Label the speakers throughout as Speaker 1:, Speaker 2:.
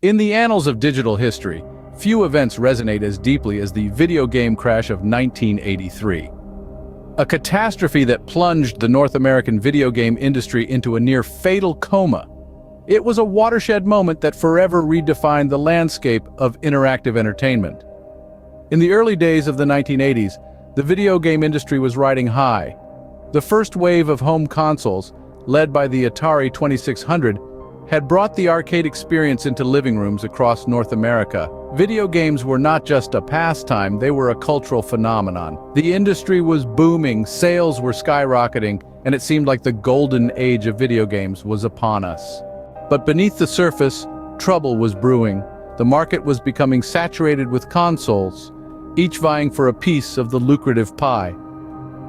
Speaker 1: In the annals of digital history, few events resonate as deeply as the video game crash of 1983. A catastrophe that plunged the North American video game industry into a near-fatal coma. It was a watershed moment that forever redefined the landscape of interactive entertainment. In the early days of the 1980s, the video game industry was riding high. The first wave of home consoles, led by the Atari 2600, had brought the arcade experience into living rooms across North America. Video games were not just a pastime, they were a cultural phenomenon. The industry was booming, sales were skyrocketing, and it seemed like the golden age of video games was upon us. But beneath the surface, trouble was brewing. The market was becoming saturated with consoles, each vying for a piece of the lucrative pie.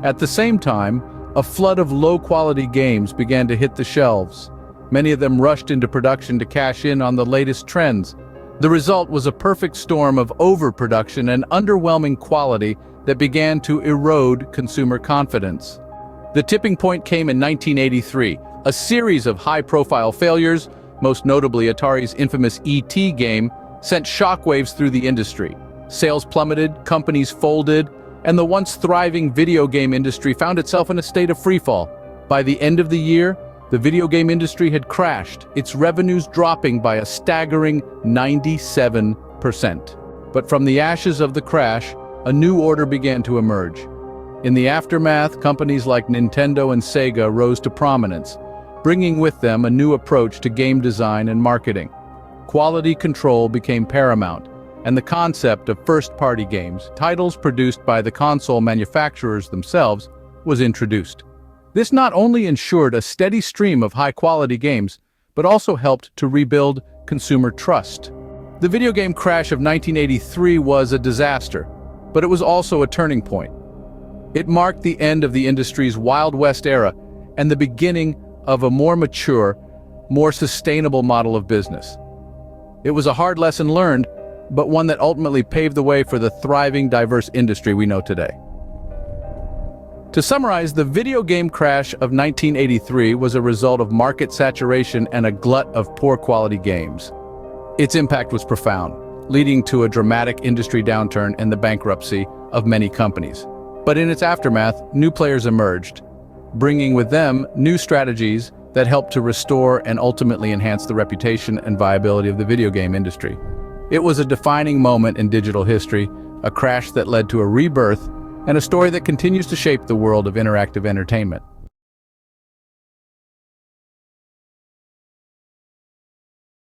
Speaker 1: At the same time, a flood of low-quality games began to hit the shelves. Many of them rushed into production to cash in on the latest trends. The result was a perfect storm of overproduction and underwhelming quality that began to erode consumer confidence. The tipping point came in 1983. A series of high-profile failures, most notably Atari's infamous E.T. game, sent shockwaves through the industry. Sales plummeted, companies folded, and the once thriving video game industry found itself in a state of freefall. By the end of the year, the video game industry had crashed, its revenues dropping by a staggering 97%. But from the ashes of the crash, a new order began to emerge. In the aftermath, companies like Nintendo and Sega rose to prominence, bringing with them a new approach to game design and marketing. Quality control became paramount, and the concept of first-party games, titles produced by the console manufacturers themselves, was introduced. This not only ensured a steady stream of high-quality games, but also helped to rebuild consumer trust. The video game crash of 1983 was a disaster, but it was also a turning point. It marked the end of the industry's Wild West era and the beginning of a more mature, more sustainable model of business. It was a hard lesson learned, but one that ultimately paved the way for the thriving, diverse industry we know today. To summarize, the video game crash of 1983 was a result of market saturation and a glut of poor-quality games. Its impact was profound, leading to a dramatic industry downturn and the bankruptcy of many companies. But in its aftermath, new players emerged, bringing with them new strategies that helped to restore and ultimately enhance the reputation and viability of the video game industry. It was a defining moment in digital history, a crash that led to a rebirth, and a story that continues to shape the world of interactive entertainment.